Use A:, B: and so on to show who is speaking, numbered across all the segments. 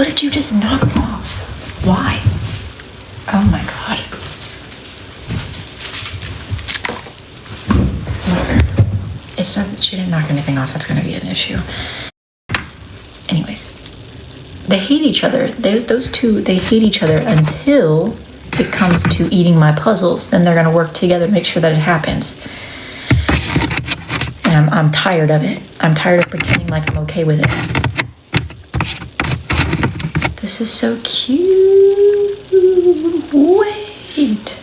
A: What did you just knock off? Why? Oh my god. Whatever. It's not, she didn't knock anything off. That's gonna be an issue. Anyways, they hate each other. Those two, they hate each other until it comes to eating my puzzles. Then they're gonna work together, make sure that it happens. And I'm tired of it. I'm tired of pretending like I'm okay with it. This is so cute. Wait.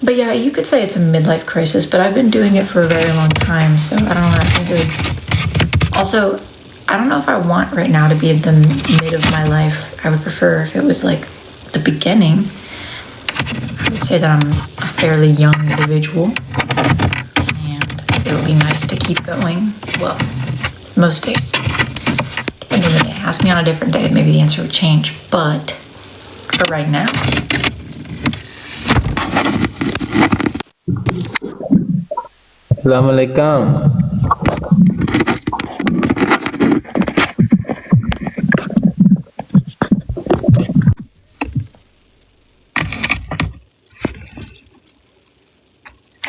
A: But yeah, you could say it's a midlife crisis, but I've been doing it for a very long time, so I don't know. I think it would... Also, I don't know if I want right now to be at the mid of my life. I would prefer if it was like the beginning. I would say that I'm a fairly young individual, and it would be nice to keep going. Well, most days. Depending on the day. Ask me on a different day, maybe the answer would change. But for right now.
B: Assalamualaikum.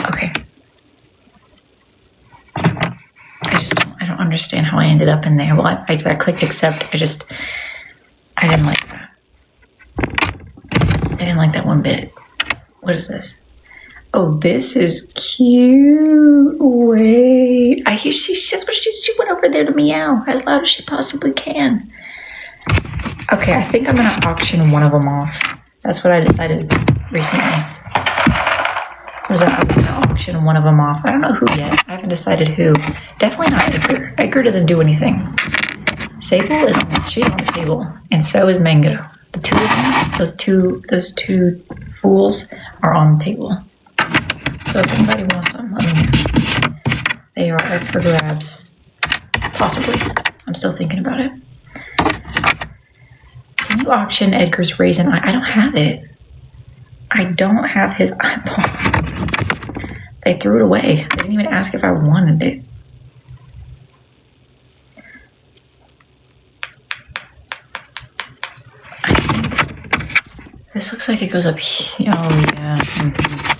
A: Okay. I don't understand how I ended up in there. Well, I clicked accept. I didn't like that. I didn't like that one bit. What is this? Oh, this is cute. Wait. I hear she went over there to meow as loud as she possibly can. Okay, I think I'm gonna auction one of them off. That's what I decided recently. Was that I was gonna auction one of them off. I don't know who yet. I haven't decided who. Definitely not Edgar. Edgar doesn't do anything. Sable is she's on the table, and so is Mango. The two of them, those two fools are on the table. So if anybody wants them, let me know. They are up for grabs. Possibly. I'm still thinking about it. Can you auction Edgar's raisin eye? I don't have it. I don't have his eyeball. They threw it away. They didn't even ask if I wanted it. I think this looks like it goes up here. Oh yeah. Mm-hmm.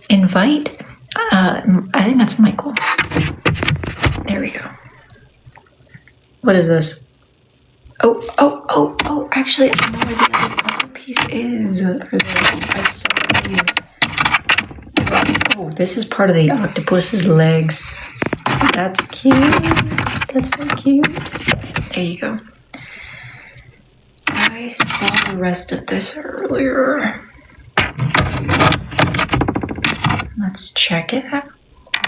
A: Invite? I think that's Michael. There we go. What is this? Oh, actually, I know where the other puzzle piece is. I saw it. Oh, this is part of the octopus's legs. That's cute. That's so cute. There you go. I saw the rest of this earlier. Let's check it out.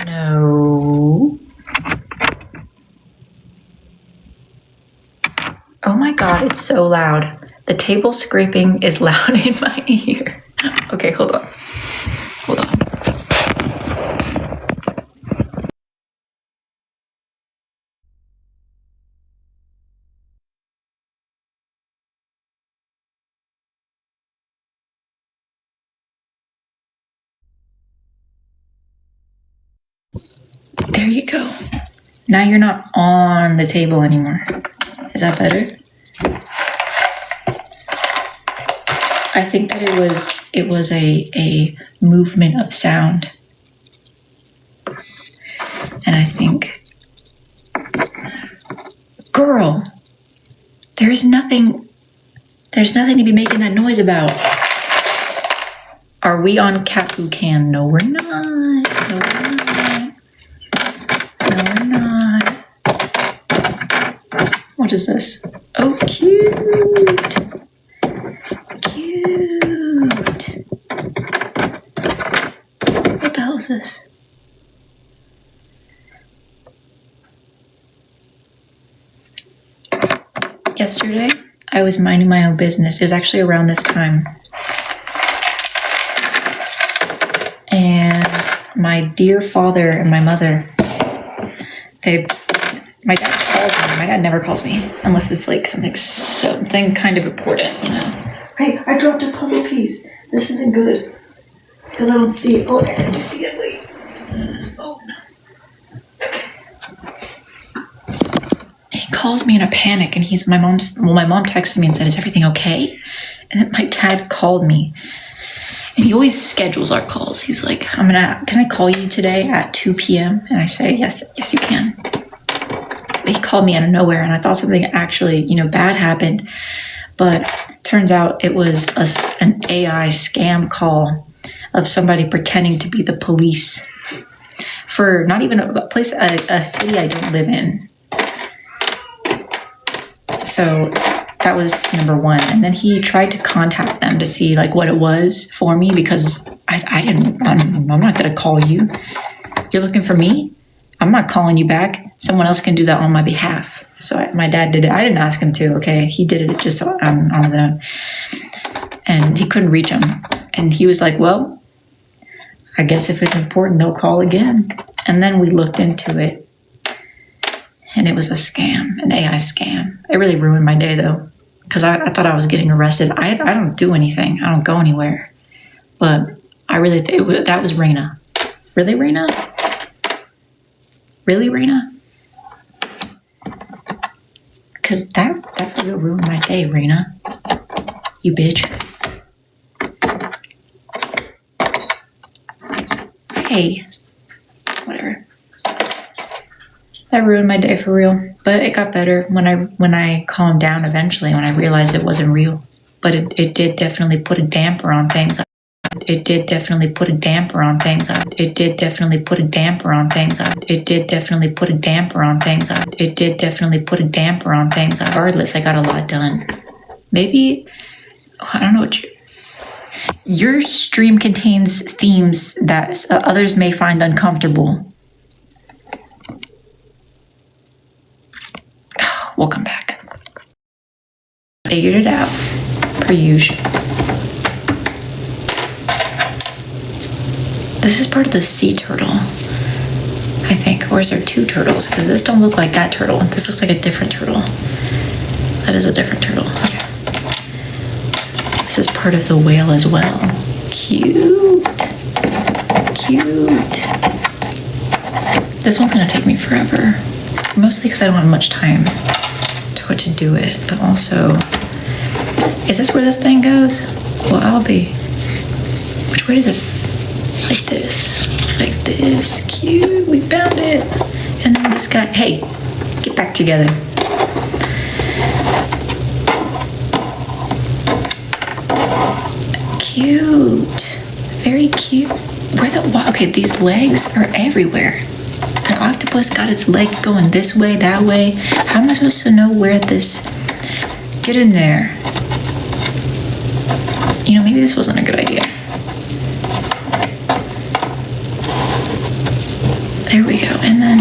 A: No. Oh my god, it's so loud. The table scraping is loud in my ear. Okay, hold on. Hold on. There you go. Now you're not on the table anymore. Is that better? I think that it was a movement of sound. And I think, girl, there's nothing to be making that noise about. Are we on Cat Who Can? No, we're not. No, we're not. No, we're not. What is this? Oh, cute. Cute. What the hell is this? Yesterday, I was minding my own business. It was actually around this time. And my dear father and my mother, my dad calls me. My dad never calls me unless it's like something kind of important, you know. Hey, I dropped a puzzle piece. This isn't good because I don't see it. Oh, did you see it? Wait. Oh, okay. calls me in a panic, and my mom texted me and said, "Is everything okay?" And then my dad called me, and he always schedules our calls. He's like, "Can I call you today at 2 p.m.?" And I say, yes, you can. But he called me out of nowhere, and I thought something actually, bad happened. But turns out it was an AI scam call of somebody pretending to be the police for not even a city I don't live in. So that was number one. And then he tried to contact them to see like what it was for me, because I'm not gonna call you. You're looking for me? I'm not calling you back. Someone else can do that on my behalf. So my dad did it. I didn't ask him to, okay? He did it just on his own. And he couldn't reach him. And he was like, well, I guess if it's important, they'll call again. And then we looked into it. And it was a scam, an AI scam. It really ruined my day though, because I thought I was getting arrested. I don't do anything. I don't go anywhere. But I really think that was Raina. Really, Raina? Really, Raina? Because that really ruined my day, Raina. You bitch. Hey. Whatever. That ruined my day for real. But it got better when I calmed down eventually, when I realized it wasn't real. But it did definitely put a damper on things. It did definitely put a damper on things. It did definitely put a damper on things. It did definitely put a damper on things. It did definitely put a damper on things. Regardless, I got a lot done. Maybe, I don't know what your stream contains themes that others may find uncomfortable. We'll come back. Figured it out, per usual. This is part of the sea turtle, I think. Or is there two turtles? Because this don't look like that turtle. This looks like a different turtle. That is a different turtle. Okay. This is part of the whale as well. Cute. Cute. This one's gonna take me forever. Mostly because I don't have much time to do it. But also, is this where this thing goes? Well, I'll be. Which way does it? Like this, cute, we found it. And then this guy, hey, get back together. Cute, very cute. Okay, these legs are everywhere. The octopus got its legs going this way, that way. How am I supposed to know where this, get in there. Maybe this wasn't a good idea. There we go, and then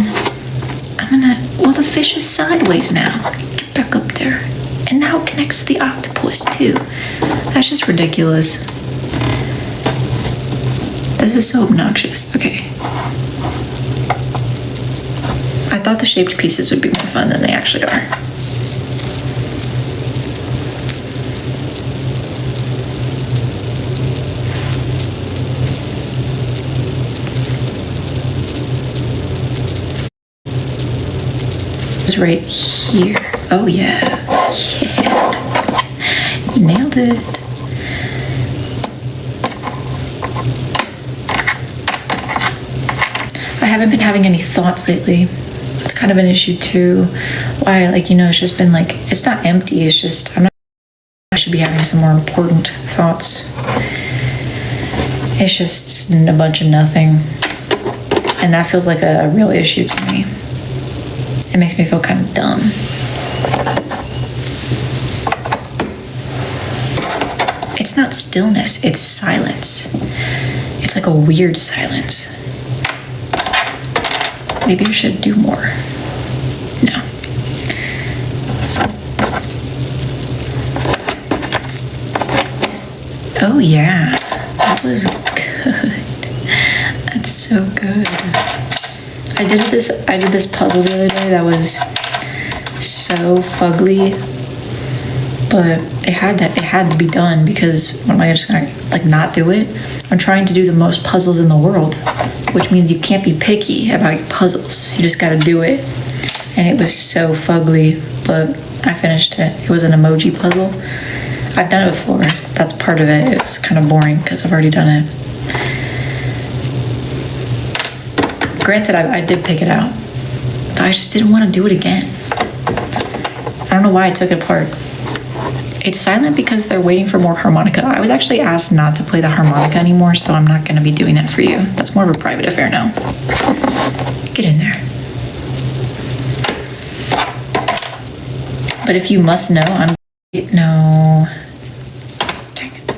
A: the fish is sideways now. Get back up there. And now it connects to the octopus too. That's just ridiculous. This is so obnoxious. Okay. I thought the shaped pieces would be more fun than they actually are. Right here. Oh yeah. Nailed it. I haven't been having any thoughts lately. It's kind of an issue too. Why, it's just been it's not empty, it's just I should be having some more important thoughts. It's just a bunch of nothing. And that feels like a real issue to me. It makes me feel kind of dumb. It's not stillness, it's silence. It's like a weird silence. Maybe I should do more. No. Oh yeah, that was good. That's so good. I did this puzzle the other day that was so fugly, but it had to be done, because what am I just gonna not do it? I'm trying to do the most puzzles in the world, which means you can't be picky about your puzzles. You just gotta do it. and it was so fugly, but I finished it. It was an emoji puzzle. I've done it before. That's part of it. It was kind of boring because I've already done it. Granted, I did pick it out, but I just didn't want to do it again. I don't know why I took it apart. It's silent because they're waiting for more harmonica. I was actually asked not to play the harmonica anymore, so I'm not going to be doing that for you. That's more of a private affair now. Get in there. But if you must know, no. Dang it.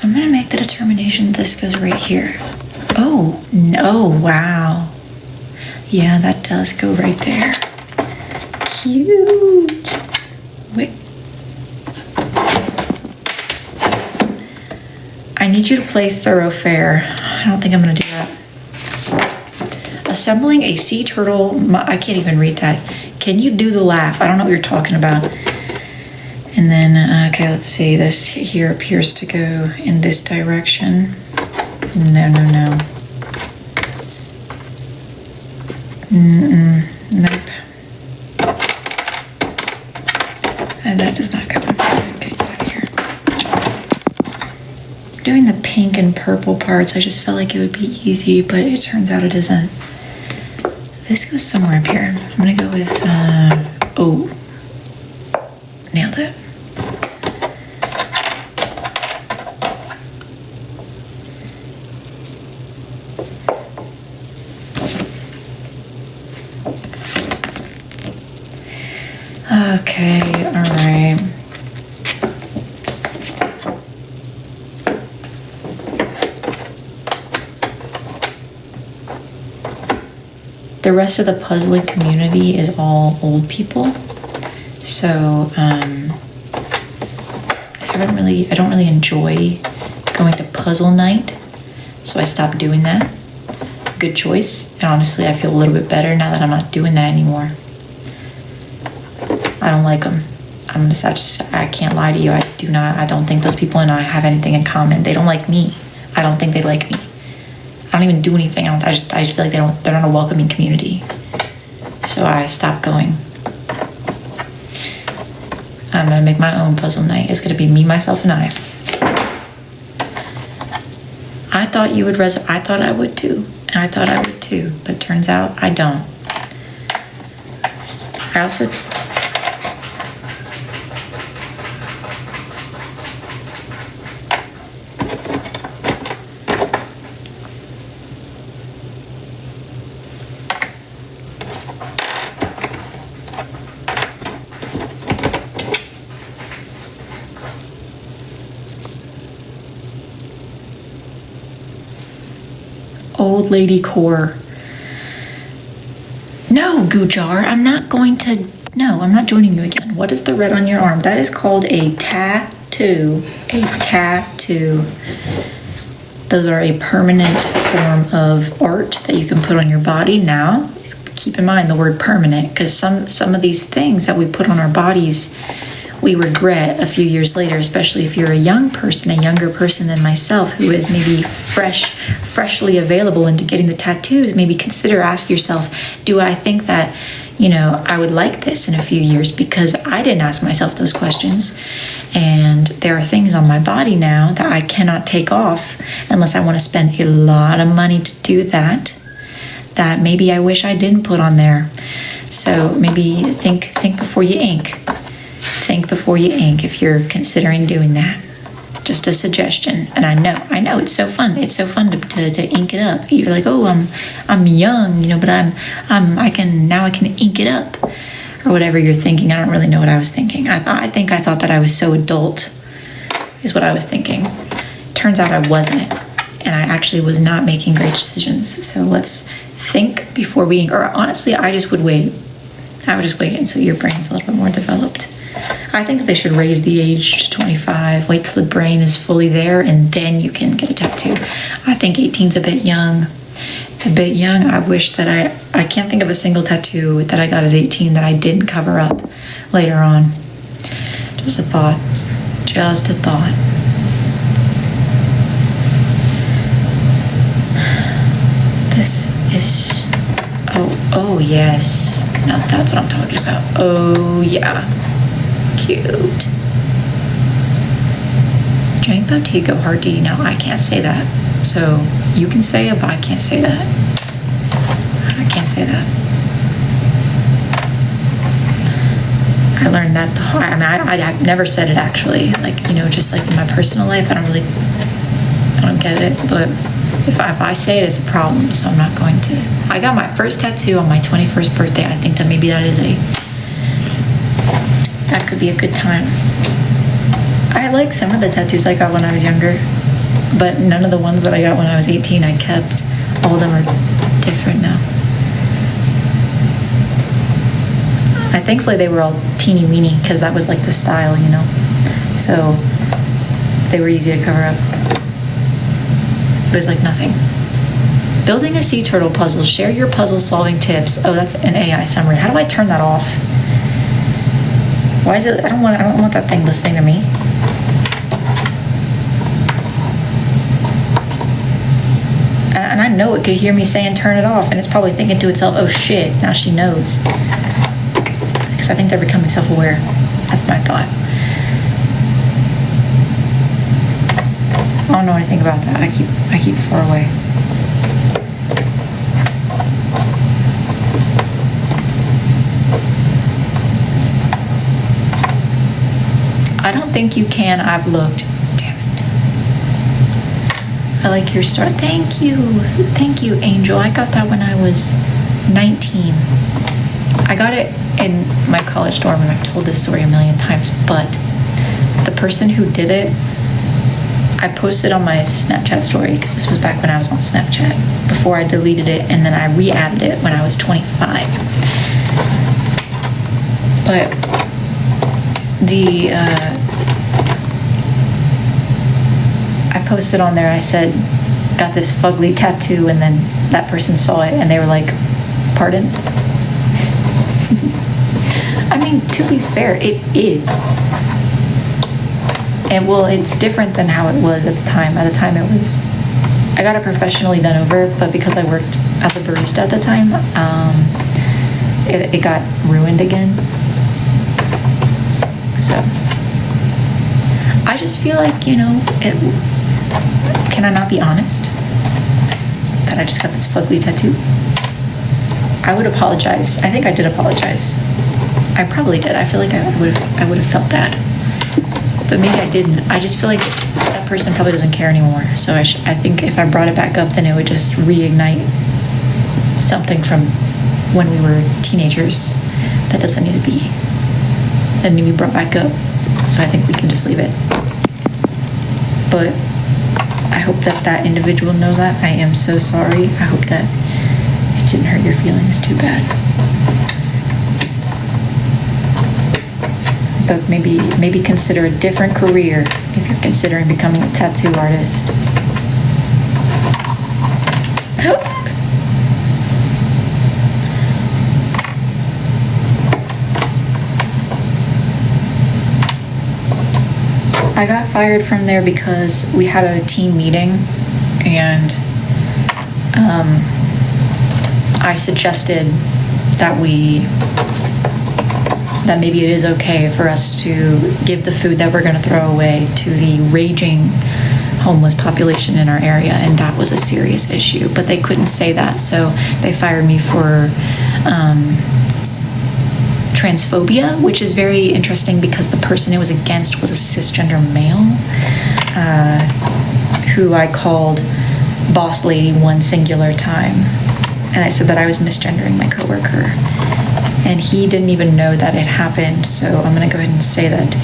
A: I'm gonna make the determination this goes right here. Oh, no, wow. Yeah, that does go right there. Cute. Wait. I need you to play Thoroughfare. I don't think I'm gonna do that. Assembling a sea turtle, I can't even read that. Can you do the laugh? I don't know what you're talking about. And then, okay, let's see. This here appears to go in this direction. No. Nope. And that does not go. Okay, get out of here. Doing the pink and purple parts, I just felt like it would be easy, but it turns out it isn't. This goes somewhere up here. I'm gonna go with, oh, nailed it. Okay, all right. The rest of the puzzling community is all old people. So, I don't really enjoy going to puzzle night. So I stopped doing that. Good choice. And honestly, I feel a little bit better now that I'm not doing that anymore. I don't like them. I can't lie to you. I don't think those people and I have anything in common. They don't like me. I don't think they like me. I don't even do anything. I just feel like they're not a welcoming community. So I stopped going. I'm gonna make my own puzzle night. It's gonna be me, myself, and I. I thought you would I thought I would too. And I thought I would too, but it turns out I don't. I also old lady core. No, Gujar, I'm not joining you again. What is the red on your arm? That is called a tattoo. A tattoo. Those are a permanent form of art that you can put on your body. Now, keep in mind the word permanent, because some of these things that we put on our bodies, we regret a few years later, especially if you're a younger person than myself, who is maybe freshly available into getting the tattoos. Maybe ask yourself, do I think that, I would like this in a few years? Because I didn't ask myself those questions. And there are things on my body now that I cannot take off unless I want to spend a lot of money to do that maybe I wish I didn't put on there. So maybe think before you ink. Think before you ink if you're considering doing that. Just a suggestion. And I know it's so fun. It's so fun to ink it up. You're like, oh, I'm young, but I can ink it up, or whatever you're thinking. I don't really know what I was thinking. I thought that I was so adult, is what I was thinking. Turns out I wasn't, and I actually was not making great decisions. So let's think before we ink. Or honestly, I would just wait until your brain's a little bit more developed. I think that they should raise the age to 25, wait till the brain is fully there, and then you can get a tattoo. I think 18's a bit young. It's a bit young. I wish that I can't think of a single tattoo that I got at 18 that I didn't cover up later on. Just a thought. This is, oh yes. Now that's what I'm talking about. Oh yeah, cute. Giant Bottega Hard D. Now I can't say that. So you can say it, but I can't say that. I can't say that. I learned that the hard. I mean, I've never said it actually. Like, you know, just like in my personal life, I don't get it. But if I say it, it's a problem. So I'm not going to. I got my first tattoo on my 21st birthday. I think that maybe that could be a good time. I like some of the tattoos I got when I was younger, but none of the ones that I got when I was 18 I kept. All of them are different now. Thankfully they were all teeny weeny because that was like the style, you know, so they were easy to cover up. It was like nothing. Building a sea turtle puzzle. Share your puzzle solving tips. Oh, that's an AI summary. How do I turn that off? Why is it? I don't want that thing listening to me. And I know it could hear me saying turn it off, and it's probably thinking to itself, oh shit, now she knows. Because I think they're becoming self-aware. That's my thought. I don't know anything about that. I keep far away. I don't think you can. I've looked. Damn it. I like your start. Thank you. Thank you, Angel. I got that when I was 19. I got it in my college dorm, and I've told this story a million times, but the person who did it, I posted on my Snapchat story, because this was back when I was on Snapchat, before I deleted it, and then I re-added it when I was 25. But I posted on there, I said, got this fugly tattoo, and then that person saw it, and they were like, pardon? I mean, to be fair, it is. And well, it's different than how it was at the time. At the time, I got it professionally done over, but because I worked as a barista at the time, it got ruined again. So, I just feel like, you know, can I not be honest? That I just got this fugly tattoo? I would apologize. I think I did apologize. I probably did. I feel like I would have felt bad. But maybe I didn't. I just feel like that person probably doesn't care anymore. So I think if I brought it back up, then it would just reignite something from when we were teenagers that doesn't need to be brought back up. So I think we can just leave it. But I hope that individual knows that. I am so sorry. I hope that it didn't hurt your feelings too bad. But maybe consider a different career if you're considering becoming a tattoo artist. I got fired from there because we had a team meeting, and I suggested that maybe it is okay for us to give the food that we're going to throw away to the raging homeless population in our area, and that was a serious issue. But they couldn't say that, so they fired me for transphobia, which is very interesting because the person it was against was a cisgender male who I called boss lady one singular time, and I said that I was misgendering my coworker. And he didn't even know that it happened, so I'm gonna go ahead and say that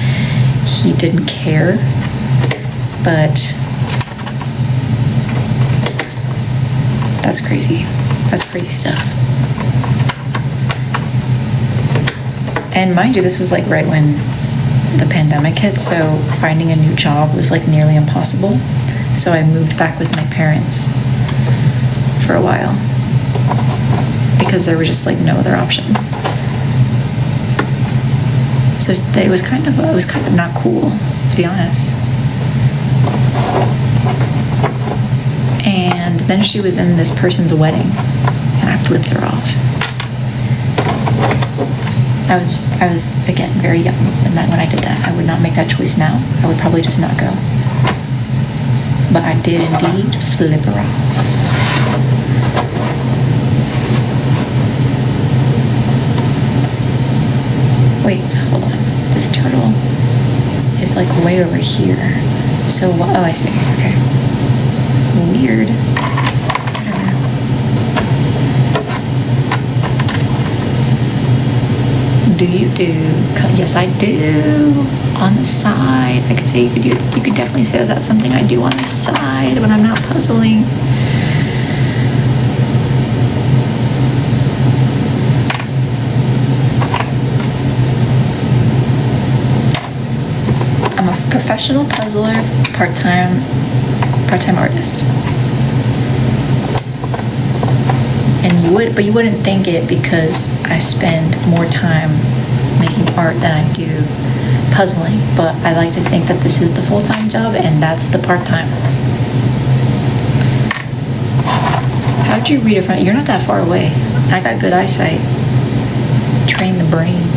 A: he didn't care. But that's crazy. That's crazy stuff. And mind you, this was like right when the pandemic hit, so finding a new job was like nearly impossible. So I moved back with my parents for a while because there was just like no other option. So it was kind of not cool, to be honest. And Then she was in this person's wedding, and I flipped her off. I was again very young, and that when I did that, I would not make that choice now. I would probably just not go. But I did indeed flip her off. Wait, hold on. This turtle is like way over here. So, oh, I see. Okay. Weird. Whatever. Do you do? Yes, I do. On the side. I could say you could definitely say that that's something I do on the side when I'm not puzzling. I'm a professional puzzler, part-time artist. And you wouldn't think it because I spend more time making art than I do puzzling, but I like to think that this is the full-time job and that's the part-time. How'd you read it from? You're not that far away. I got good eyesight. Train the brain.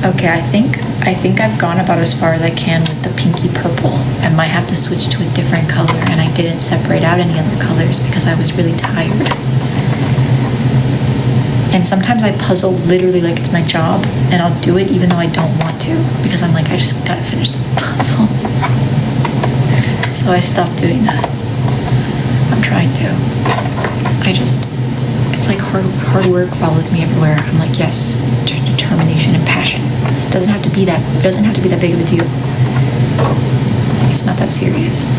A: Okay, I think I've gone about as far as I can with the pinky purple. I might have to switch to a different color, and I didn't separate out any other colors because I was really tired. And sometimes I puzzle literally like it's my job, and I'll do it even though I don't want to because I'm like, I just gotta finish this puzzle. So I stopped doing that. I'm trying to. It's like hard work follows me everywhere. I'm like, yes, determination and passion. It doesn't have to be that big of a deal. It's not that serious.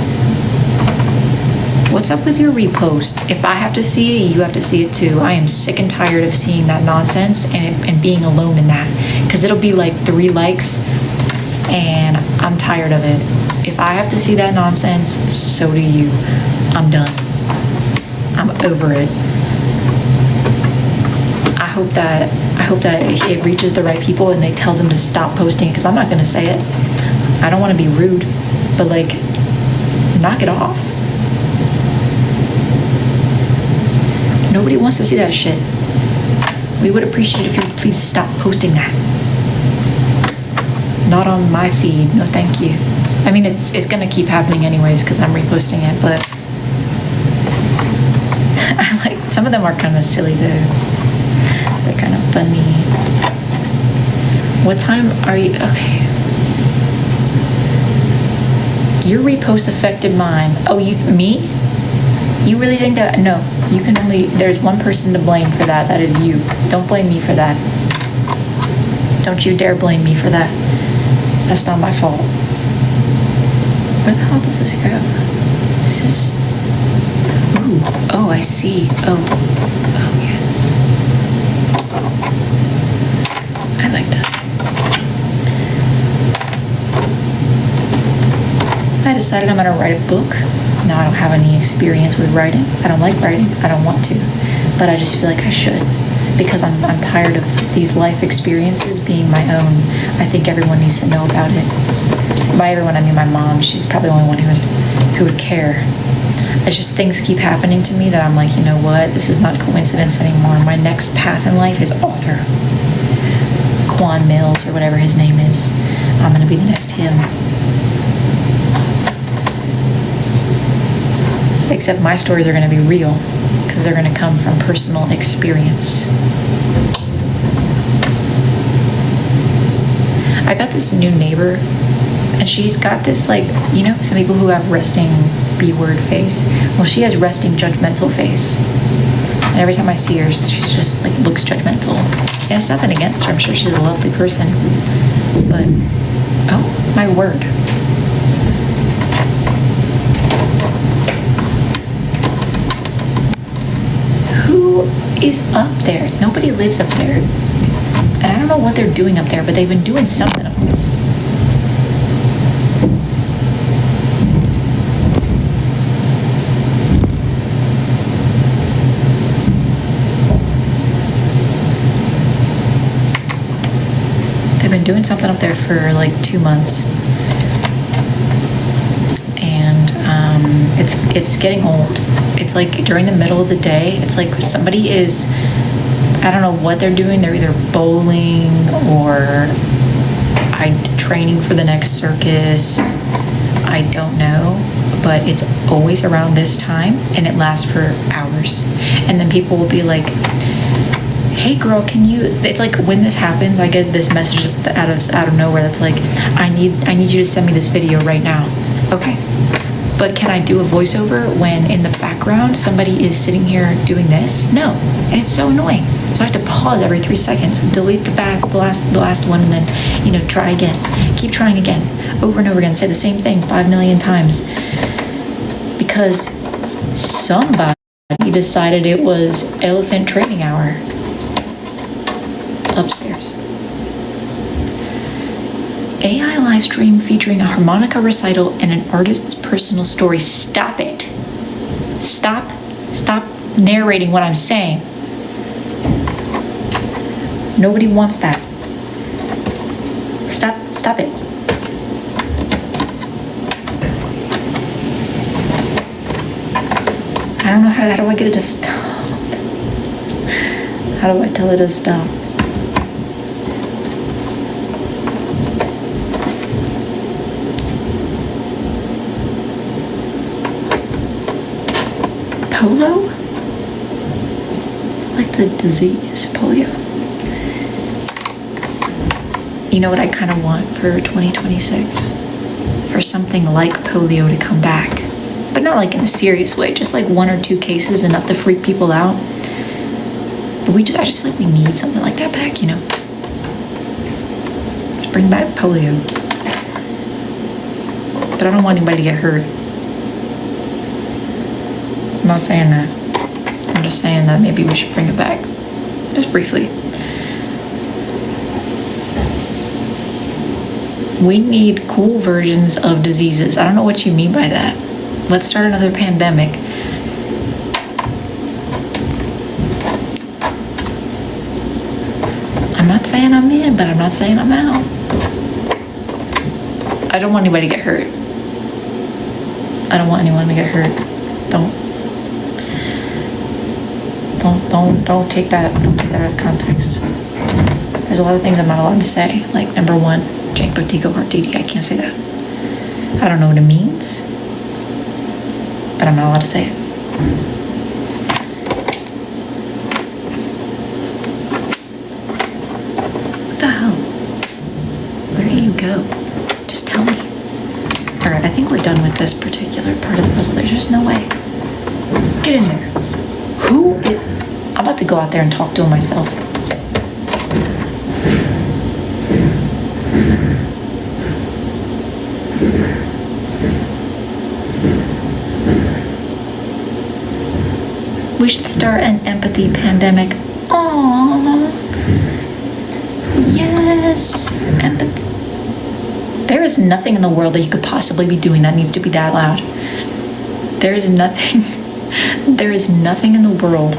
A: What's up with your repost? If I have to see it, you have to see it too. I am sick and tired of seeing that nonsense and being alone in that. Because it'll be like 3 likes and I'm tired of it. If I have to see that nonsense, so do you. I'm done. I'm over it. I hope that it reaches the right people and they tell them to stop posting because I'm not gonna say it. I don't want to be rude, but like, knock it off. Nobody wants to see that shit. We would appreciate it if you would please stop posting that. Not on my feed, no thank you. I mean, it's gonna keep happening anyways because I'm reposting it, but I like, some of them are kind of silly though. They're kind of funny. What time are you? Okay. Your repost affected mine. Oh, me? You really think that? No, you can only, there's one person to blame for that. That is you. Don't blame me for that. Don't you dare blame me for that. That's not my fault. Where the hell does this go? This is, ooh, oh, I see. Oh, yes. I like that. I decided I'm gonna write a book. Now I don't have any experience with writing. I don't like writing. I don't want to, but I just feel like I should because I'm tired of these life experiences being my own. I think everyone needs to know about it. By everyone, I mean my mom. She's probably the only one who would care. It's just things keep happening to me that I'm like, you know what? This is not coincidence anymore. My next path in life is author. Quan Mills or whatever his name is. I'm gonna be the next him. Except my stories are going to be real because they're going to come from personal experience. I got this new neighbor and she's got this, like, you know, some people who have resting B-word face. Well, she has resting judgmental face. And every time I see her, she just like looks judgmental. And it's nothing against her. I'm sure she's a lovely person. But, oh, my word. Who is up there? Nobody lives up there. And I don't know what they're doing up there, but they've been doing something up there. They've been doing something up there for like 2 months. And it's getting old. It's like during the middle of the day, it's like somebody is, I don't know what they're doing. They're either bowling or training for the next circus. I don't know, but it's always around this time and it lasts for hours. And then people will be like, hey girl, can you, it's like when this happens, I get this message just out of nowhere that's like, I need you to send me this video right now. Okay, but can I do a voiceover when in the background somebody is sitting here doing this? No, and it's so annoying. So I have to pause every 3 seconds, delete the last one, and then, you know, try again. Keep trying again, over and over again. Say the same thing 5 million times. Because somebody decided it was elephant training hour upstairs. AI live stream featuring a harmonica recital and an artist's personal story. Stop it. Stop narrating what I'm saying. Nobody wants that. Stop it. I don't know how do I get it to stop? How do I tell it to stop? Polio? Like the disease, polio. You know what I kind of want for 2026? For something like polio to come back. But not like in a serious way, just like 1 or 2 cases, enough to freak people out. But I just feel like we need something like that back, you know? Let's bring back polio. But I don't want anybody to get hurt. I'm not saying that. I'm just saying that maybe we should bring it back. Just briefly. We need cool versions of diseases. I don't know what you mean by that. Let's start another pandemic. I'm not saying I'm in, but I'm not saying I'm out. I don't want anybody to get hurt. I don't want anyone to get hurt. Don't take that out of context. There's a lot of things I'm not allowed to say. Like, number 1, Jake Botico Hartidi. I can't say that. I don't know what it means, but I'm not allowed to say it. What the hell? Where do you go? Just tell me. All right, I think we're done with this particular part of the puzzle. There's just no way. Get in there. Who is... I'm about to go out there and talk to him myself. We should start an empathy pandemic. Aww. Yes. Empathy. There is nothing in the world that you could possibly be doing that needs to be that loud. There is nothing. There is nothing in the world.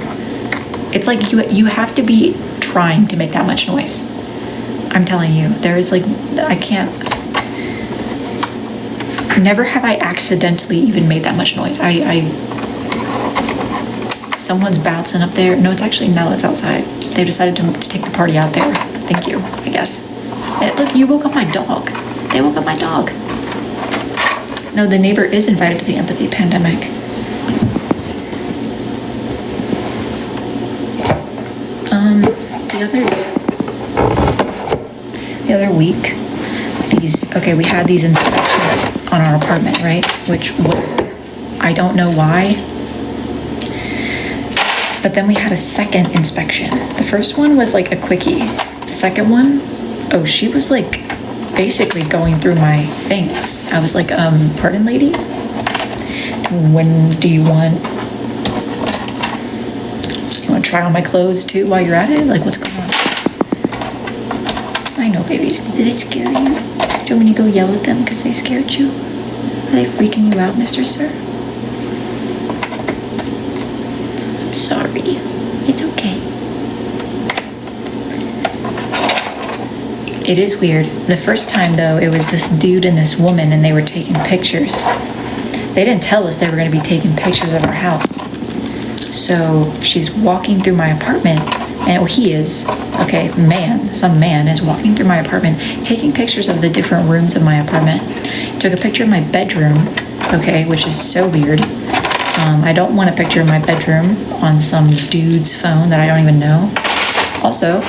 A: It's like you have to be trying to make that much noise. I'm telling you, there is like, I can't. Never have I accidentally even made that much noise. Someone's bouncing up there. No, it's actually, no, it's outside. They decided to take the party out there. Thank you, I guess. Look, you woke up my dog. They woke up my dog. No, the neighbor is invited to the empathy pandemic. The other week, we had these inspections on our apartment, right? Which I don't know why. But then we had a second inspection. The first one was like a quickie. The second one, oh, she was like basically going through my things. I was like, pardon, lady? When do you want to try on my clothes too while you're at it? Like, what's going on? I know, baby. Did it scare you? Do you want me to go yell at them because they scared you? Are they freaking you out, Mr. Sir? I'm sorry. It's okay. It is weird. The first time though, it was this dude and this woman and they were taking pictures. They didn't tell us they were gonna be taking pictures of our house. So she's walking through my apartment and he is, okay, some man is walking through my apartment, taking pictures of the different rooms of my apartment. Took a picture of my bedroom, okay, which is so weird. I don't want a picture of my bedroom on some dude's phone that I don't even know. Also,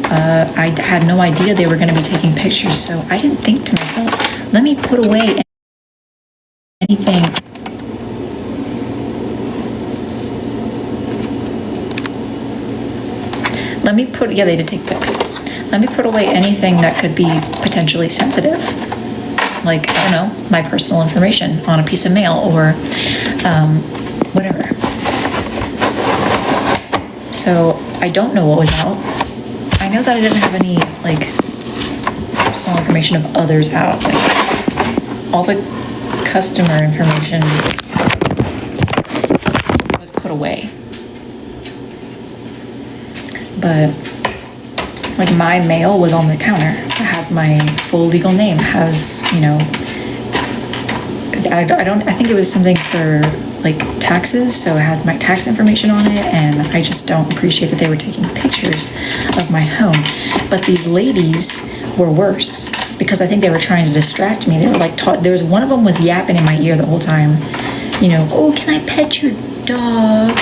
A: I had no idea they were gonna be taking pictures, so I didn't think to myself, let me put away anything. Yeah, they did take pics. Let me put away anything that could be potentially sensitive. Like, I don't know, my personal information on a piece of mail or whatever. So I don't know what was out. I know that I didn't have any like personal information of others out. Like all the customer information was put away. But like my mail was on the counter. It has my full legal name, has, you know, I think it was something for like taxes, so it had my tax information on it, and I just don't appreciate that they were taking pictures of my home. But these ladies were worse because I think they were trying to distract me. They were like, there was one of them was yapping in my ear the whole time, you know, oh, can I pet your dog?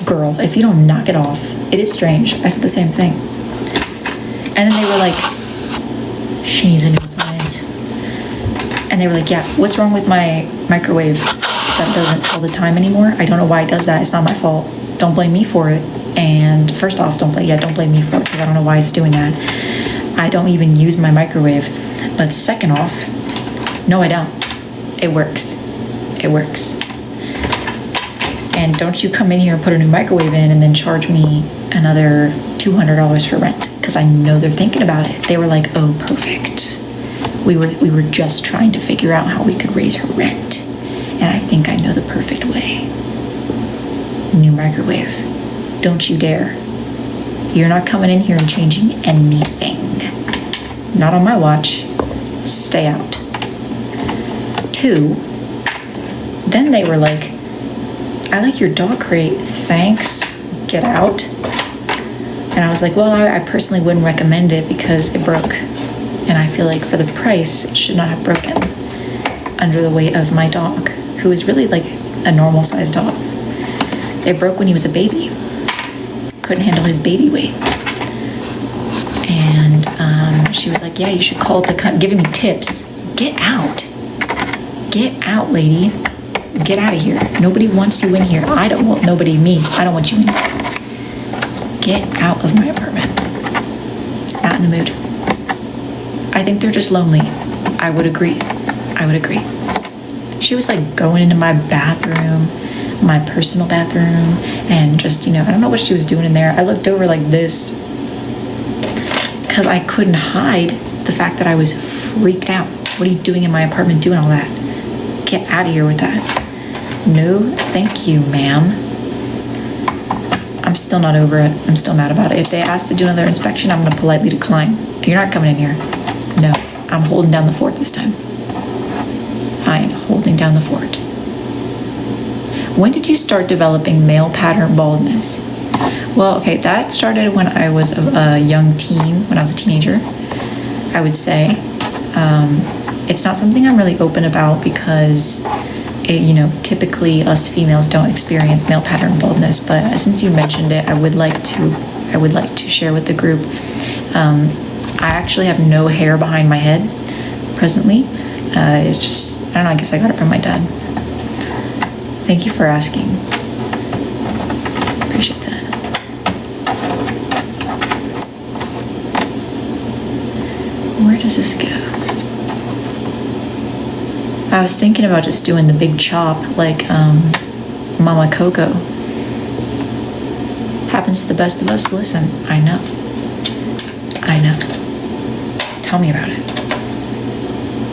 A: Girl, if you don't knock it off. It is strange. I said the same thing. And then they were like, she needs a new appliance. And they were like, yeah, what's wrong with my microwave that doesn't all the time anymore? I don't know why it does that. It's not my fault. Don't blame me for it. And first off, don't blame me for it because I don't know why it's doing that. I don't even use my microwave. But second off, no, I don't. It works. It works. And don't you come in here and put a new microwave in and then charge me another $200 for rent, because I know they're thinking about it. They were like, oh, perfect. We were just trying to figure out how we could raise her rent. And I think I know the perfect way. New microwave. Don't you dare. You're not coming in here and changing anything. Not on my watch. Stay out. 2, then they were like, I like your dog crate, thanks, get out. And I was like, well, I personally wouldn't recommend it because it broke. And I feel like for the price, it should not have broken under the weight of my dog, who is really like a normal sized dog. It broke when he was a baby. Couldn't handle his baby weight. And she was like, yeah, you should call it giving me tips. Get out. Get out, lady. Get out of here. Nobody wants you in here. I don't want me. I don't want you in here. Get out of my apartment. Not in the mood. I think they're just lonely. I would agree. She was like going into my bathroom, my personal bathroom, and just, you know, I don't know what she was doing in there. I looked over like this because I couldn't hide the fact that I was freaked out. What are you doing in my apartment doing all that? Get out of here with that. No, thank you, ma'am. I'm still not over it. I'm still mad about it. If they ask to do another inspection, I'm gonna politely decline. You're not coming in here. No, I'm holding down the fort this time. I am holding down the fort. When did you start developing male pattern baldness? Well, okay, that started when I was a young teen, when I was a teenager, I would say. It's not something I'm really open about because you know, typically us females don't experience male pattern baldness, but since you mentioned it, I would like to share with the group. I actually have no hair behind my head presently. It's just, I don't know, I guess I got it from my dad. Thank you for asking. Appreciate that. Where does this go? I was thinking about just doing the big chop like Mama Coco. Happens to the best of us. Listen, I know. Tell me about it.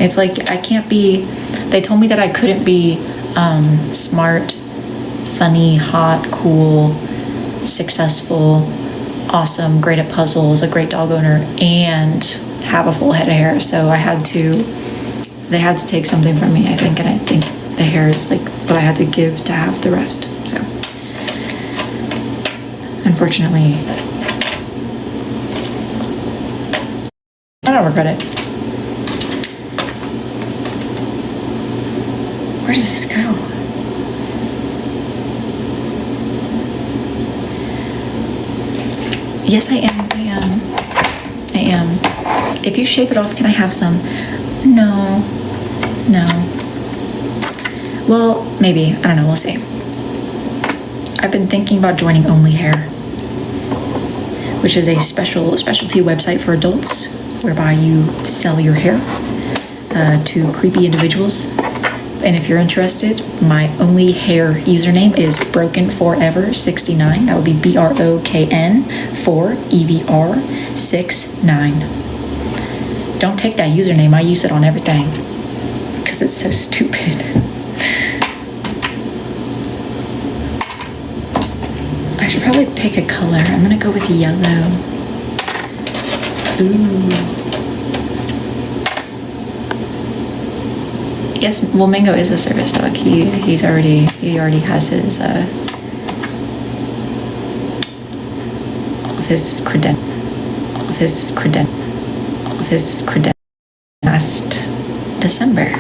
A: It's like I can't be, they told me that I couldn't be smart, funny, hot, cool, successful, awesome, great at puzzles, a great dog owner, and have a full head of hair, so they had to take something from me, I think, and I think the hair is like what I had to give to have the rest. So unfortunately, I don't regret it. Where does this go? Yes, I am. If you shave it off, can I have some? No. Well, maybe. I don't know. We'll see. I've been thinking about joining Only Hair, which is a specialty website for adults whereby you sell your hair to creepy individuals. And if you're interested, my Only Hair username is brokenforever69. That would be BROKN4EVR69. Don't take that username. I use it on everything because it's so stupid. I should probably pick a color. I'm gonna go with yellow. Ooh. Yes, well, Mango is a service dog. He already has his credentials last December.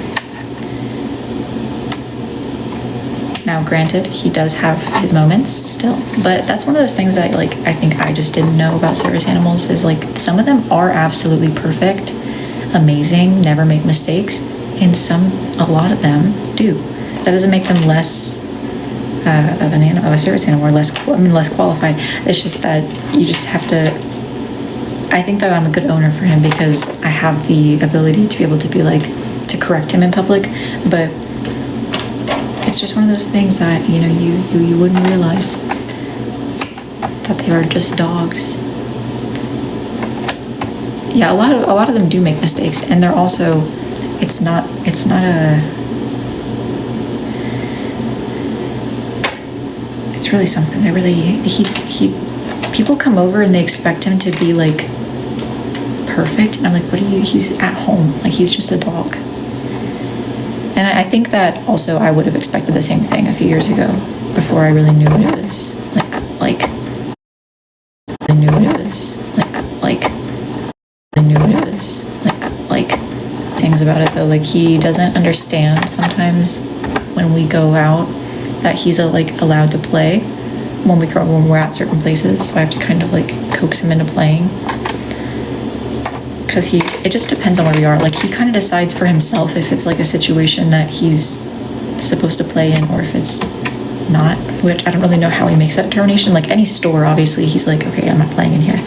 A: Now, granted, he does have his moments still, but that's one of those things that, like, I think I just didn't know about service animals is, like, some of them are absolutely perfect, amazing, never make mistakes, and a lot of them do. That doesn't make them less of a service animal or less qualified. It's just that you just have to. I think that I'm a good owner for him because I have the ability to be able to be like to correct him in public, but it's just one of those things that you wouldn't realize that they are just dogs. Yeah, a lot of them do make mistakes, and they're also. It's not it's really something. They're really people come over and they expect him to be like perfect, and I'm like, he's at home, like he's just a dog. And I think that also I would have expected the same thing a few years ago before I really knew what it was like things about it though. Like, he doesn't understand sometimes when we go out that he's allowed to play when we're at certain places, so I have to kind of like coax him into playing because it just depends on where we are. Like, he kind of decides for himself if it's like a situation that he's supposed to play in or if it's not, which I don't really know how he makes that determination. Like any store, obviously he's like, okay, I'm not playing in here,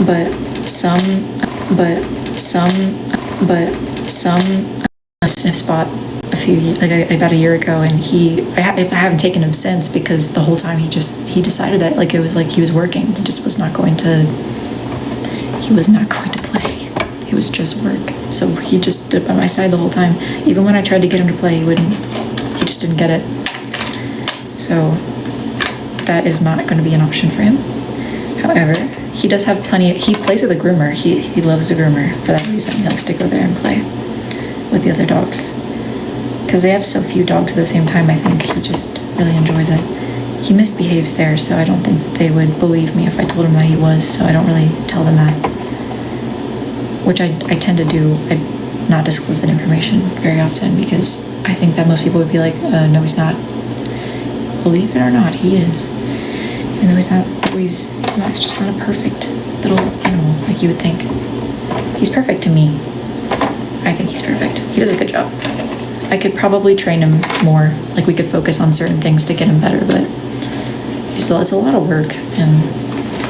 A: but some sniff spot about a year ago, and I haven't taken him since because the whole time he decided that like it was like he was working. He just was not going to play. It was just work. So he just stood by my side the whole time. Even when I tried to get him to play, he just didn't get it. So that is not going to be an option for him. However, he does have he plays with a groomer. He loves a groomer for that reason. He likes to go there and play with the other dogs. Because they have so few dogs at the same time, I think he just really enjoys it. He misbehaves there, so I don't think that they would believe me if I told them that he was, so I don't really tell them that. Which I tend to do. I not disclose that information very often because I think that most people would be like, no, he's not. Believe it or not, he is. Even though he's just not a perfect little animal like you would think. He's perfect to me. I think he's perfect. He does a good job. I could probably train him more. Like, we could focus on certain things to get him better, but it's a lot of work, and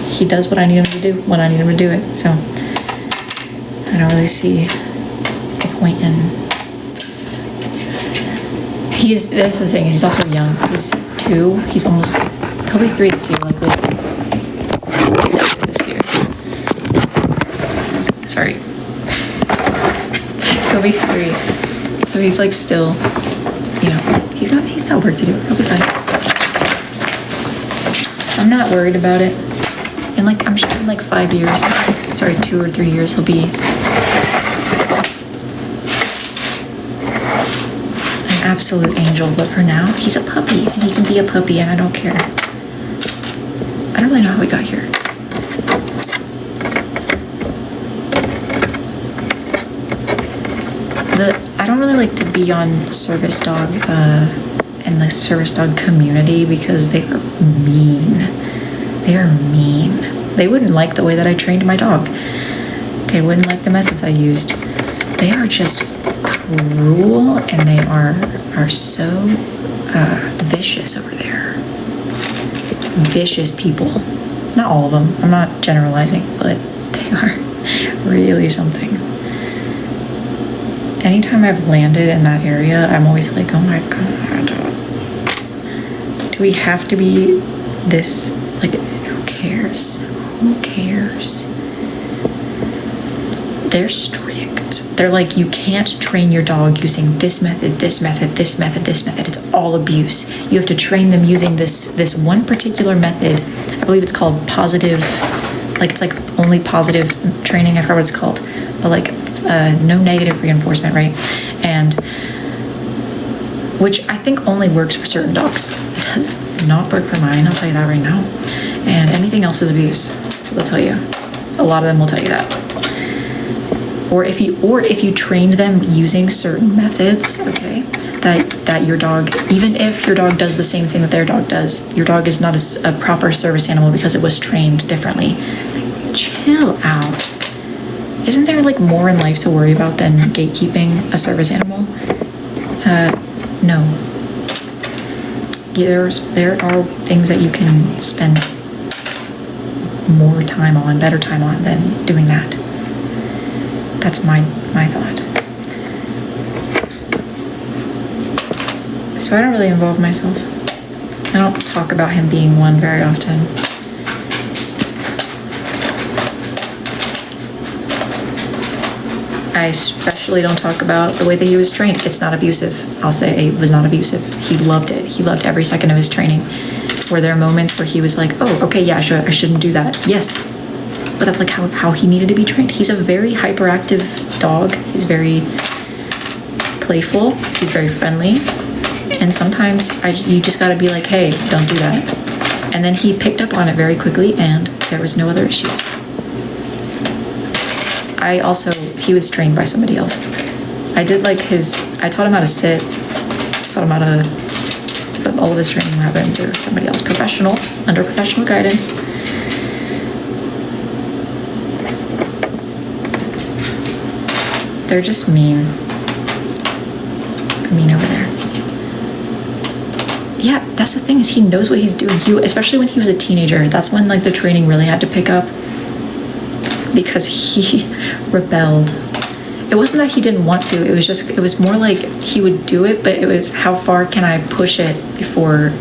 A: he does what I need him to do when I need him to do it. So I don't really see the point in. That's the thing. He's also young. He's 2. He'll be 3 this year, likely. This year. Sorry. He'll be 3. So he's like still, he's got work to do. He'll be fine. I'm not worried about it. And like, I'm sure in like 5 years, sorry, 2 or 3 years, he'll be an absolute angel. But for now, he's a puppy, and he can be a puppy, and I don't care. I don't really know how we got here. I don't really like to be on service dog, in the service dog community, because they are mean. They are mean. They wouldn't like the way that I trained my dog. They wouldn't like the methods I used. They are just cruel, and they are so vicious over there. Vicious people. Not all of them. I'm not generalizing, but they are really something. Anytime I've landed in that area, I'm always like, oh my God, do we have to be this, like, who cares? Who cares? They're strict. They're like, you can't train your dog using this method, this method, this method, this method. It's all abuse. You have to train them using this one particular method. I believe it's called positive, like, it's like only positive training. I forgot what it's called, but like, it's no negative reinforcement, right? And which I think only works for certain dogs. It does not work for mine, I'll tell you that right now. And anything else is abuse, so they'll tell you. A lot of them will tell you that. Or if you trained them using certain methods, okay, that your dog, even if your dog does the same thing that their dog does, your dog is not a proper service animal because it was trained differently. Chill out. Isn't there like more in life to worry about than gatekeeping a service animal? No. There are things that you can spend more time on, better time on, than doing that. That's my thought. So I don't really involve myself. I don't talk about him being one very often. I especially don't talk about the way that he was trained. It's not abusive. I'll say it was not abusive. He loved it. He loved every second of his training. Were there moments where he was like, oh, okay, yeah, I shouldn't do that? Yes. But that's like how he needed to be trained. He's a very hyperactive dog. He's very playful. He's very friendly. And sometimes you just gotta be like, hey, don't do that. And then he picked up on it very quickly, and there was no other issues. He was trained by somebody else. I taught him how to sit, taught him how to, but all of his training happened through somebody else, under professional guidance. They're just mean over there. Yeah, that's the thing, is he knows what he's doing. Especially when he was a teenager, that's when like the training really had to pick up, because he rebelled. It wasn't that he didn't want to, it was more like he would do it, but it was, how far can I push it before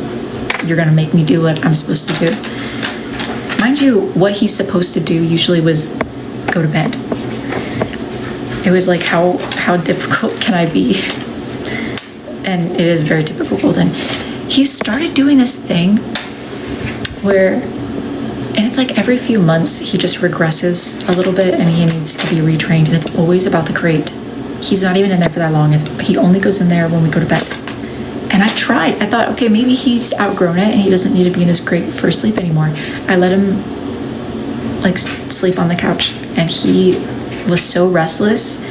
A: you're gonna make me do what I'm supposed to do? Mind you, what he's supposed to do usually was go to bed. It was like, how difficult can I be? And it is very typical Golden. He started doing this thing where, and it's like every few months he just regresses a little bit and he needs to be retrained, and it's always about the crate. He's not even in there for that long. He only goes in there when we go to bed. And I thought, okay, maybe he's outgrown it and he doesn't need to be in his crate for sleep anymore. I let him like sleep on the couch, and he was so restless,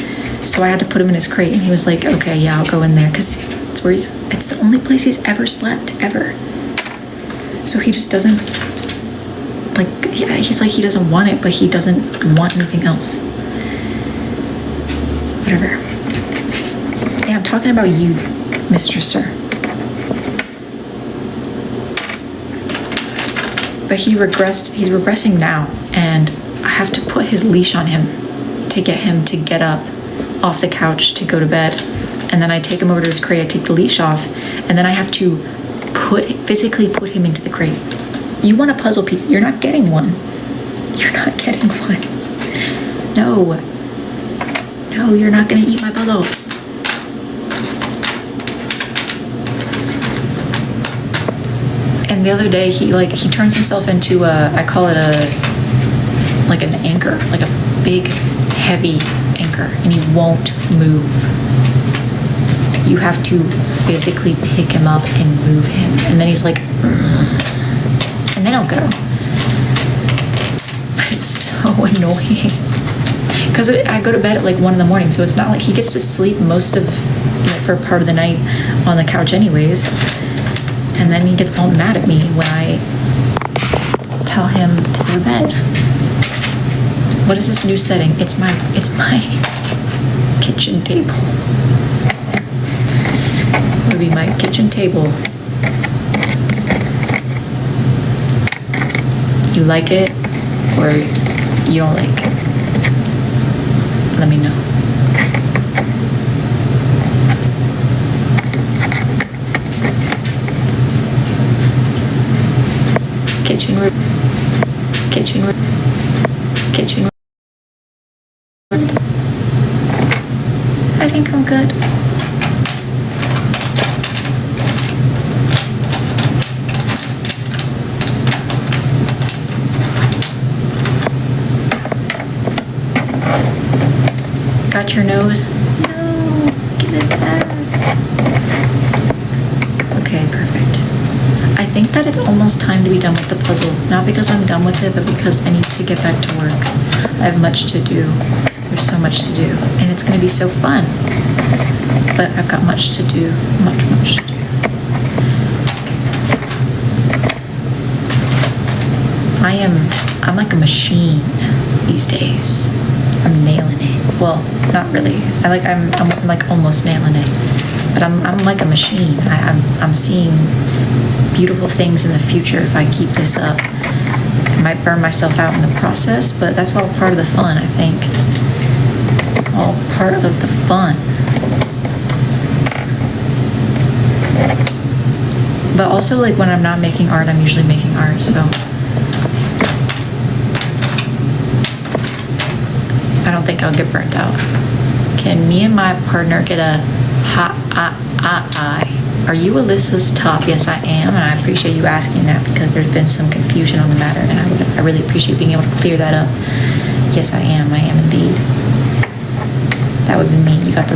A: so I had to put him in his crate, and he was like, okay, yeah, I'll go in there, because it's the only place he's ever slept, ever. So he just doesn't, like, yeah, he's like, he doesn't want it, but he doesn't want anything else. Whatever. Yeah, I'm talking about you, Mr. Sir. But he's regressing now, and I have to put his leash on him to get him to get up off the couch to go to bed. And then I take him over to his crate, I take the leash off, and then I have to physically put him into the crate. You want a puzzle piece, you're not getting one. You're not getting one. No, you're not gonna eat my puzzle. And the other day, he turns himself into I call it like an anchor, like a big, heavy anchor, and he won't move. You have to physically pick him up and move him. And then he's like, and then he'll go. But it's so annoying. Because I go to bed at like 1 in the morning, so it's not like he gets to sleep most of, for part of the night on the couch anyways. And then he gets all mad at me when I tell him to go to bed. What is this new setting? It's my kitchen table. It would be my kitchen table. You like it or you don't like it? Let me know. Kitchen room. Kitchen room. Kitchen room. I think I'm good. Got your nose? No, give it back. Okay, perfect. I think that it's almost time to be done with the puzzle. Not because I'm done with it, but because I need to get back to work. I have much to do. There's so much to do. And it's gonna be so fun. But I've got much to do. Much to do. I'm like a machine these days. I'm nailing it. Well, not really. I'm like almost nailing it. But I'm like a machine. I'm seeing beautiful things in the future if I keep this up. I might burn myself out in the process, but that's all part of the fun, I think. All part of the fun. But also, like, when I'm not making art, I'm usually making art, so I don't think I'll get burnt out. Can me and my partner get a eye? Are you Alyssa's top? Yes, I am, and I appreciate you asking that because there's been some confusion on the matter, and I really appreciate being able to clear that up. Yes, I am indeed. That would be me. You got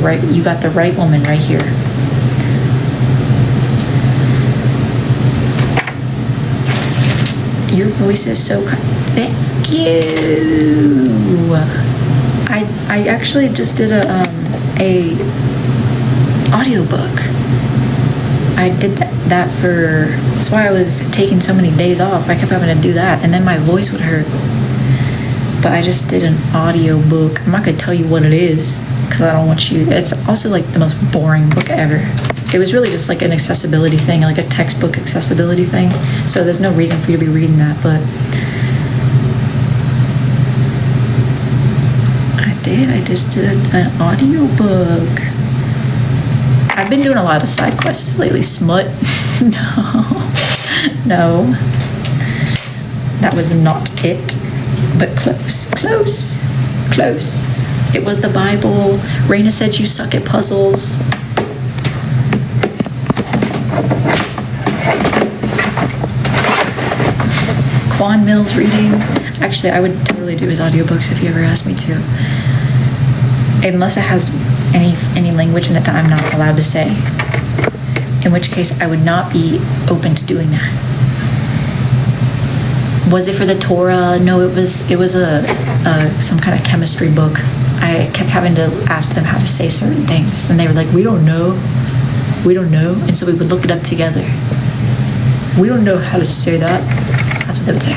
A: the right woman right here. Your voice is so kind. Thank you. I actually just did a audiobook. I did that for, that's why I was taking so many days off. I kept having to do that, and then my voice would hurt. But I just did an audiobook. I'm not gonna tell you what it is because I don't want you. It's also like the most boring book ever. It was really just like an accessibility thing, like a textbook accessibility thing. So there's no reason for you to be reading that, but I just did an audiobook. I've been doing a lot of side quests lately. Smut? No. That was not it, but close. It was the Bible. Raina said you suck at puzzles. Quan Mills reading. Actually, I would totally do his audiobooks if he ever asked me to. Unless it has any language in it that I'm not allowed to say. In which case, I would not be open to doing that. Was it for the Torah? No, it was some kind of chemistry book. I kept having to ask them how to say certain things, and they were like, we don't know, and so we would look it up together. We don't know how to say that. That's what they would say.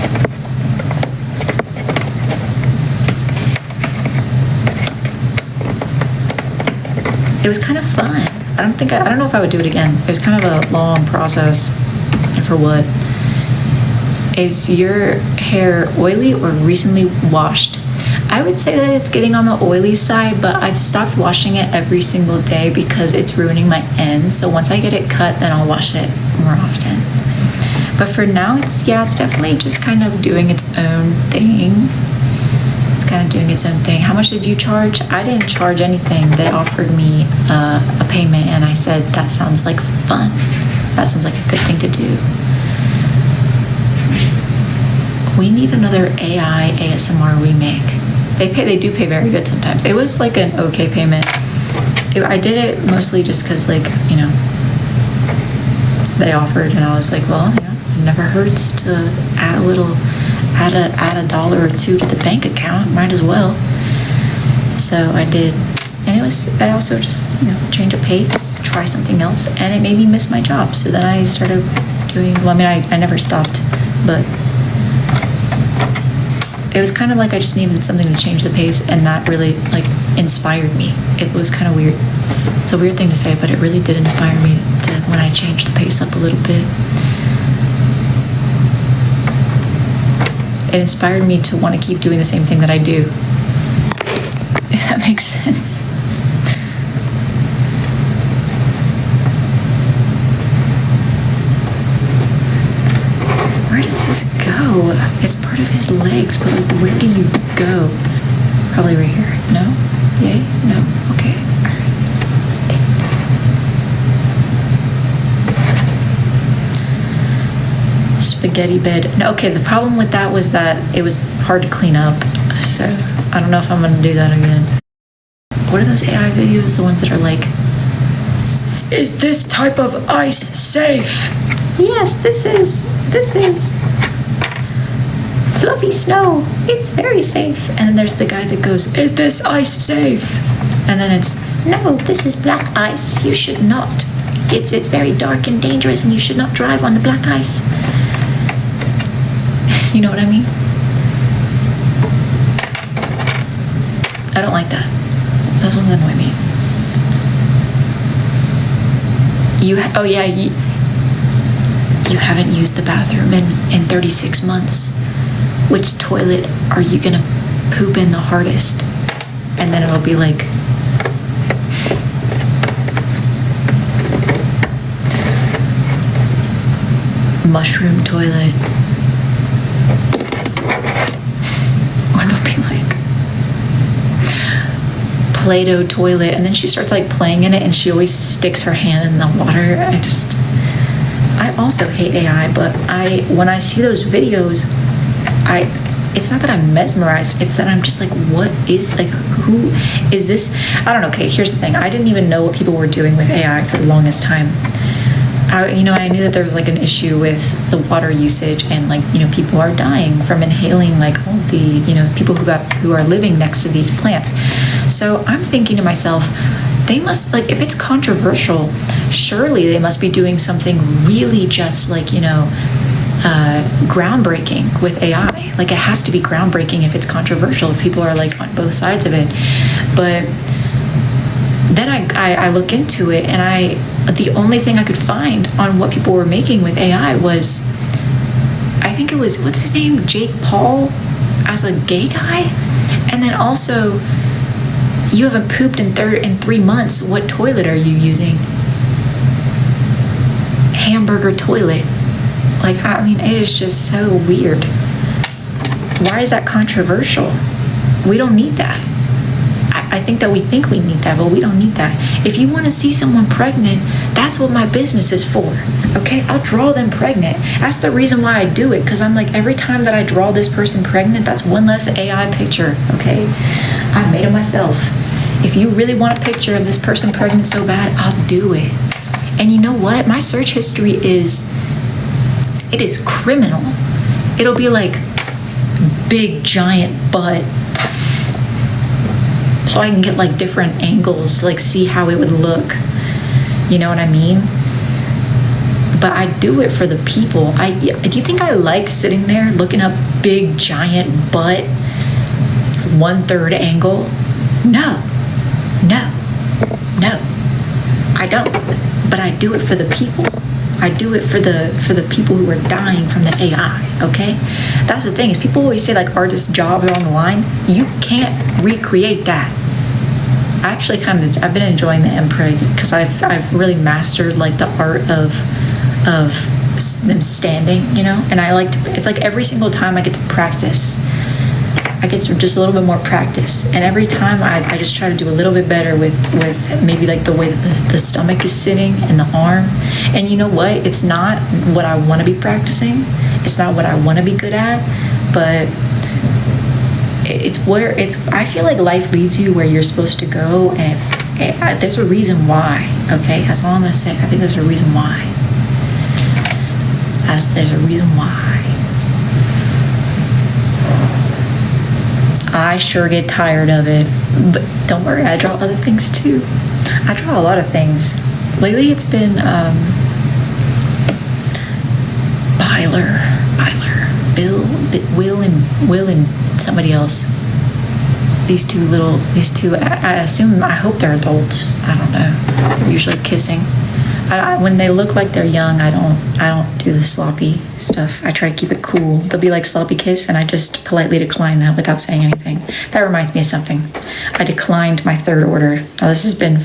A: It was kind of fun. I don't know if I would do it again. It was kind of a long process. And for what? Is your hair oily or recently washed? I would say that it's getting on the oily side, but I've stopped washing it every single day because it's ruining my ends. So once I get it cut, then I'll wash it more often. But for now, it's definitely just kind of doing its own thing. How much did you charge? I didn't charge anything. They offered me a payment, and I said, that sounds like fun. That sounds like a good thing to do. We need another AI ASMR remake. They do pay very good sometimes. It was like an okay payment. I did it mostly just because, like, you know, they offered, and I was like, well, you know, it never hurts to add a dollar or two to the bank account. Might as well. So I did, and I also just, you know, change of pace, try something else, and it made me miss my job. So then I started doing, well, I mean, I never stopped, but it was kind of like I just needed something to change the pace, and that really, like, inspired me. It was kind of weird. It's a weird thing to say, but it really did inspire me to, when I changed the pace up a little bit. It inspired me to want to keep doing the same thing that I do. If that makes sense. Where does this go? It's part of his legs, but like, where do you go? Probably right here. No? Yay? No? Okay. Alright. Spaghetti bed. No, okay, the problem with that was that it was hard to clean up. So I don't know if I'm gonna do that again. What are those AI videos? The ones that are like, is this type of ice safe? Yes, this is fluffy snow. It's very safe. And then there's the guy that goes, is this ice safe? And then it's, no, this is black ice. You should not. It's very dark and dangerous, and you should not drive on the black ice. You know what I mean? I don't like that. Those ones annoy me. You haven't used the bathroom in 36 months. Which toilet are you gonna poop in the hardest? And then it'll be like, mushroom toilet. Or they'll be like, Play-Doh toilet. And then she starts like playing in it, and she always sticks her hand in the water. I also hate AI, but when I see those videos, it's not that I'm mesmerized, it's that I'm just like, what is, like, who is this? I don't know. Okay, here's the thing. I didn't even know what people were doing with AI for the longest time. I knew that there was like an issue with the water usage, and like, you know, people are dying from inhaling like all the, you know, people who are living next to these plants. So I'm thinking to myself, they must, like, if it's controversial, surely they must be doing something really just like, you know, groundbreaking with AI. Like, it has to be groundbreaking if it's controversial, if people are like on both sides of it. But then I look into it, and the only thing I could find on what people were making with AI was, I think it was, what's his name, Jake Paul as a gay guy. And then also, you haven't pooped in 3 months. What toilet are you using? Hamburger toilet. Like, I mean, it is just so weird. Why is that controversial? We don't need that. I think that we think we need that, but we don't need that. If you want to see someone pregnant, that's what my business is for. Okay, I'll draw them pregnant. That's the reason why I do it, because I'm like, every time that I draw this person pregnant, that's one less AI picture. Okay, I made it myself. If you really want a picture of this person pregnant so bad, I'll do it. And you know what? My search history is criminal. It'll be like big giant butt, so I can get like different angles to like see how it would look. You know what I mean? But I do it for the people. Do you think I like sitting there looking up big giant butt 1/3 angle? No, I don't. But I do it for the people. I do it for the people who are dying from the AI, okay? That's the thing, is people always say like artist jobs are on the line. You can't recreate that. I've been enjoying the MPreg, because I've really mastered like the art of them standing, you know? And it's like every single time I get to practice, I get just a little bit more practice, and every time I just try to do a little bit better with maybe like the way that the stomach is sitting and the arm. And you know what? It's not what I want to be practicing. It's not what I want to be good at, but I feel like life leads you where you're supposed to go, and if there's a reason why, okay? That's all I'm gonna say. I think there's a reason why. There's a reason why. I sure get tired of it, but don't worry, I draw other things too. I draw a lot of things. Lately it's been Will and somebody else. These two, I hope they're adults. I don't know. They're usually kissing. When they look like they're young, I don't do the sloppy stuff. I try to keep it cool. They'll be like sloppy kiss, and I just politely decline that without saying anything. That reminds me of something. I declined my third order. Now this has been,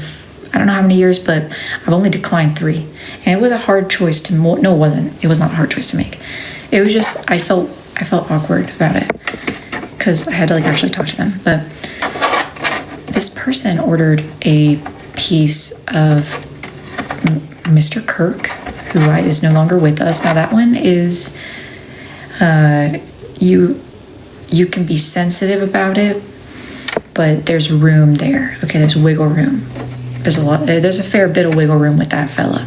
A: I don't know how many years, but I've only declined 3. And it was a hard choice to, no it wasn't. It was not a hard choice to make. It was just, I felt awkward about it because I had to like actually talk to them. But this person ordered a piece of Mr. Kirk, who is no longer with us. Now that one is, you can be sensitive about it, but there's room there. Okay, there's wiggle room. There's a fair bit of wiggle room with that fella.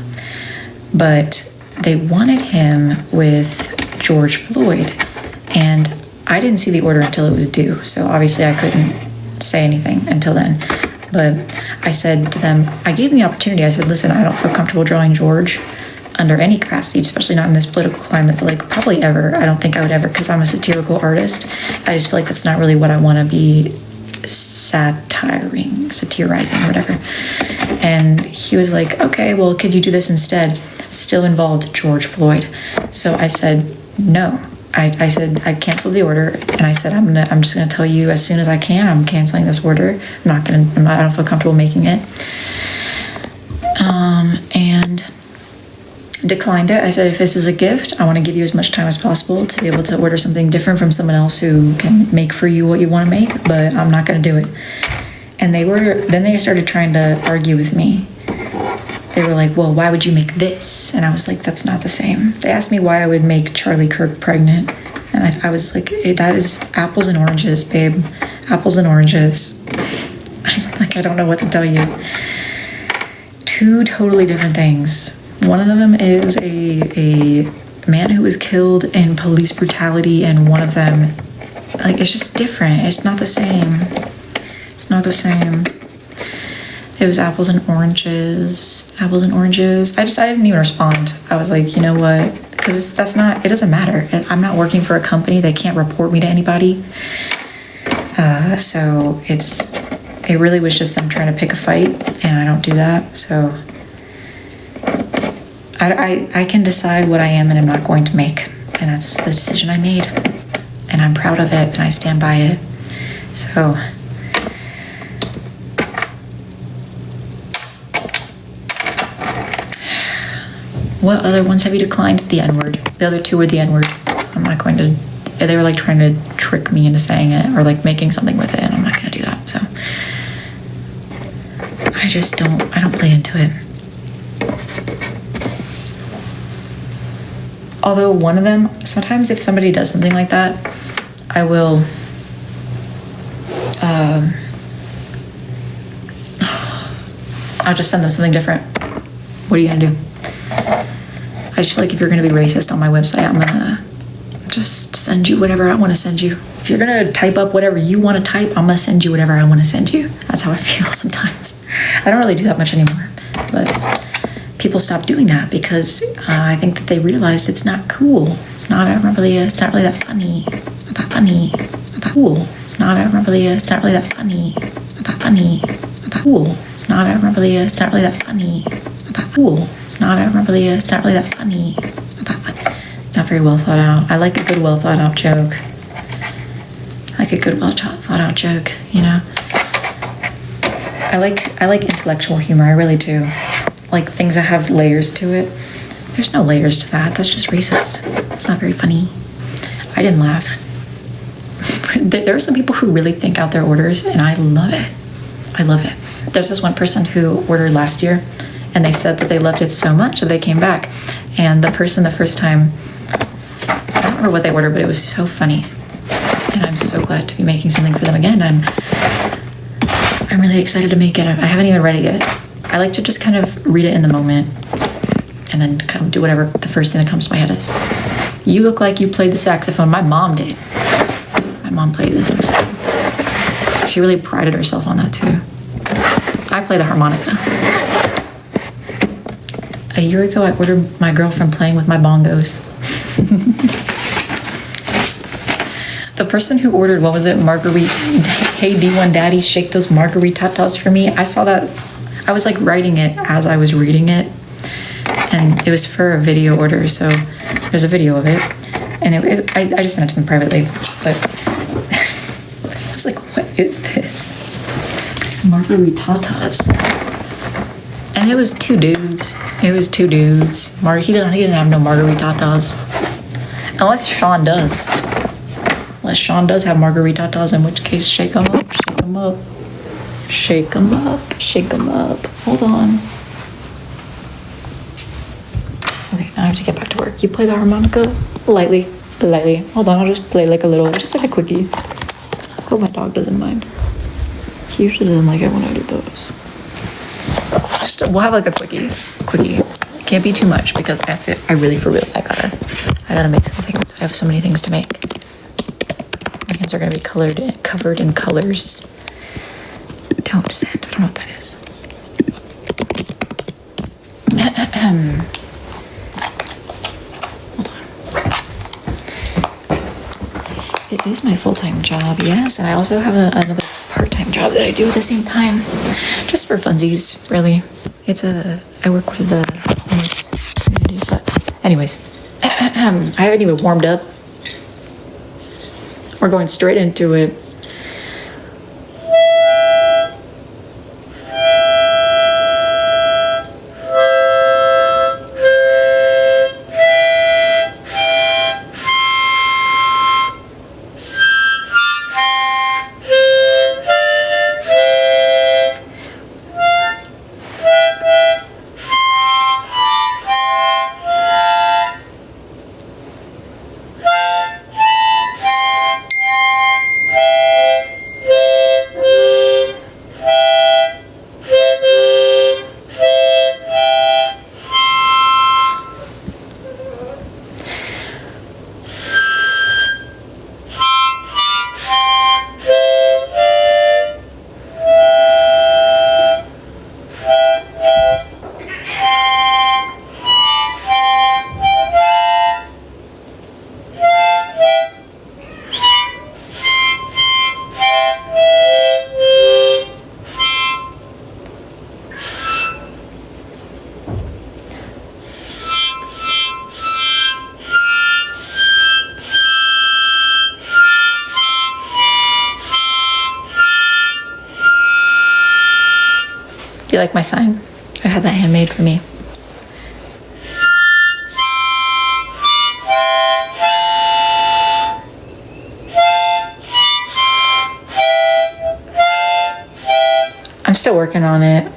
A: But they wanted him with George Floyd, and I didn't see the order until it was due, so obviously I couldn't say anything until then. But I said to them, I gave them the opportunity. I said, listen, I don't feel comfortable drawing George under any capacity, especially not in this political climate, but like probably ever. I don't think I would ever, because I'm a satirical artist. I just feel like that's not really what I want to be satirizing, whatever. And he was like, okay, well, could you do this instead? Still involved George Floyd. So I said, no. I said I canceled the order, and I said I'm just gonna tell you as soon as I can. I'm canceling this order. I don't feel comfortable making it. And declined it. I said, if this is a gift, I want to give you as much time as possible to be able to order something different from someone else who can make for you what you want to make, but I'm not gonna do it. And then they started trying to argue with me. They were like, well, why would you make this? And I was like, that's not the same. They asked me why I would make Charlie Kirk pregnant. And I was like, hey, that is apples and oranges, babe. Apples and oranges. I don't know what to tell you. 2 totally different things. One of them is a man who was killed in police brutality, and one of them, like, it's just different. It's not the same. It's not the same. It was apples and oranges. Apples and oranges. I didn't even respond. I was like, you know what? Because it doesn't matter. I'm not working for a company. They can't report me to anybody. So it really was just them trying to pick a fight, and I don't do that. So I can decide what I am and I'm not going to make. And that's the decision I made. And I'm proud of it, and I stand by it. So what other ones have you declined? The N-word. The other 2 were the N-word. I'm not going to, they were like trying to trick me into saying it or like making something with it, and I'm not going to do that. So I don't play into it. Although one of them, sometimes if somebody does something like that, I will, I'll just send them something different. What are you gonna do? I just feel like if you're gonna be racist on my website, I'm gonna just send you whatever I want to send you. If you're gonna type up whatever you want to type, I'm gonna send you whatever I want to send you. That's how I feel sometimes. I don't really do that much anymore, but people stopped doing that because I think that they realized it's not cool. It's not really that funny. It's not that funny. It's not that cool. It's not really that funny. It's not that funny. It's not that cool. It's not really that funny. It's not that cool. It's not really that funny. It's not that funny. It's not very well thought out. I like a good well thought out joke. You know. I like intellectual humor. I really do. Like things that have layers to it. There's no layers to that. That's just racist. It's not very funny. I didn't laugh. There are some people who really think out their orders, and I love it. I love it. There's this one person who ordered last year, and they said that they loved it so much that they came back. And the person the first time, I don't remember what they ordered, but it was so funny. I'm so glad to be making something for them again. I'm really excited to make it. I haven't even read it yet. I like to just kind of read it in the moment and then come do whatever the first thing that comes to my head is. You look like you played the saxophone. My mom did. My mom played the saxophone. She really prided herself on that too. I play the harmonica. A year ago, I ordered my girlfriend playing with my bongos. The person who ordered, what was it, marguerite, hey D1 Daddy, shake those margaritatas for me. I saw that, I was like writing it as I was reading it. And it was for a video order, so there's a video of it. And I just sent it to him privately, but I was like, what is this? Margaritatas. And it was two dudes. It was two dudes. He didn't have no margaritatas. Unless Sean does. Unless Sean does have margaritatas, in which case shake them up, shake them up. Shake them up, shake them up. Hold on. Okay, now I have to get back to work. You play the harmonica? Lightly, lightly. Hold on, I'll just play like a little, just like a quickie. Hope my dog doesn't mind. He usually doesn't like it when I do those. We'll have like a quickie. Can't be too much because that's it. I really, for real, I gotta make some things. I have so many things to make. My hands are gonna be covered in colors. Don't send. I don't know what that is. Hold on. It is my full-time job, yes, and I also have another part-time job that I do at the same time, just for funsies, really. I work with the homeless community, but anyways, I haven't even warmed up. We're going straight into it. You like my sign? I had that handmade for me. I'm still working on it.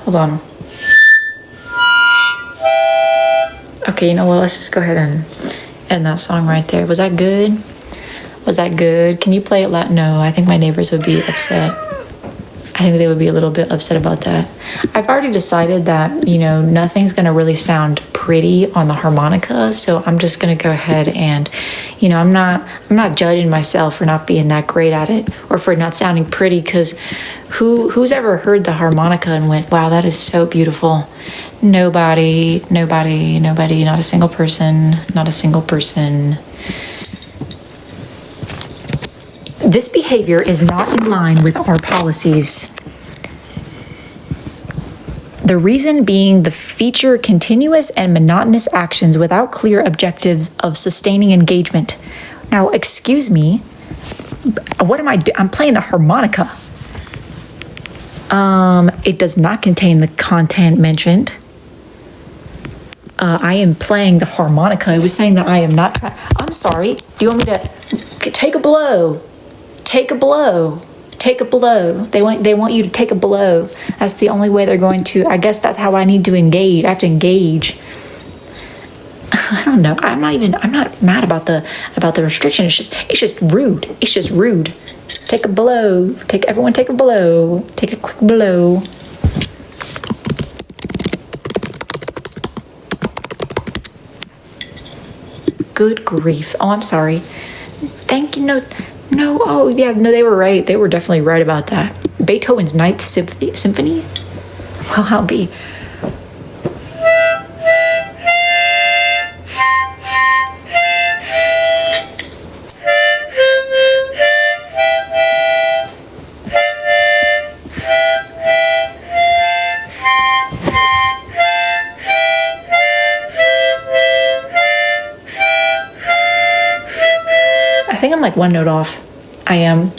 A: Hold on. Okay, you know what? Let's just go ahead and end that song right there. Was that good? Was that good? Can you play it loud? No, I think my neighbors would be upset. I think they would be a little bit upset about that. I've already decided that, you know, nothing's gonna really sound pretty on the harmonica, so I'm just gonna go ahead and, you know, I'm not judging myself for not being that great at it or for not sounding pretty, because who's ever heard the harmonica and went, wow, that is so beautiful? Nobody, not a single person. This behavior is not in line with our policies. The reason being the feature continuous and monotonous actions without clear objectives of sustaining engagement. Now, excuse me, What am I doing? I'm playing the harmonica. It does not contain the content mentioned. I am playing the harmonica. It was saying that I am not. I'm sorry. Do you want me to take a blow? Take a blow. Take a blow. They want you to take a blow. That's the only way they're going to. I guess that's how I need to engage. I have to engage. I don't know. I'm not mad about the restriction. It's just rude. It's just rude. Take a blow. Everyone take a blow. Take a quick blow. Good grief. Oh, I'm sorry. Thank you. No. Oh, yeah. No, they were right. They were definitely right about that. Beethoven's Ninth Symphony? Well, I'll be. I think I'm like one note off. I am.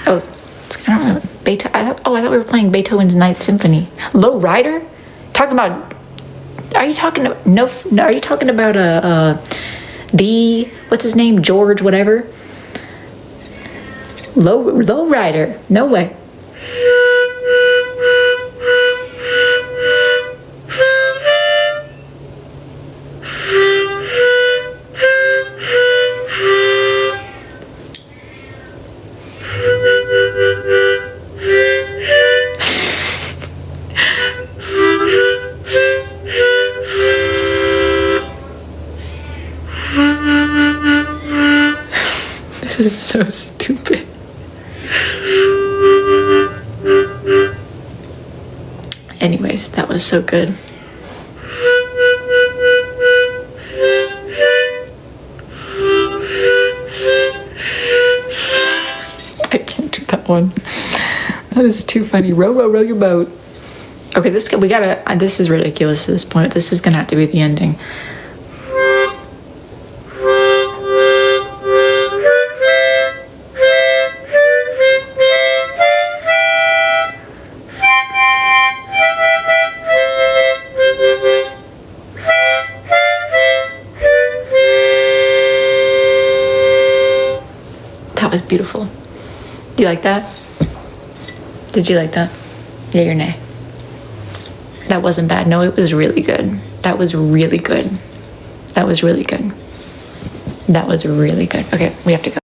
A: Oh, it's kind of I thought we were playing Beethoven's Ninth Symphony. Low Rider? Talking about? Are you talking? No. Are you talking about the what's his name? George whatever. Low Rider. No way. This is so stupid. Anyways, that was so good. I can't do that one. That is too funny. Row, row, row your boat. Okay, this is ridiculous at this point. This is gonna have to be the ending. That was beautiful. Do you like that? Did you like that? Yay or nay? That wasn't bad. No, it was really good. That was really good. That was really good. That was really good. Okay, we have to go.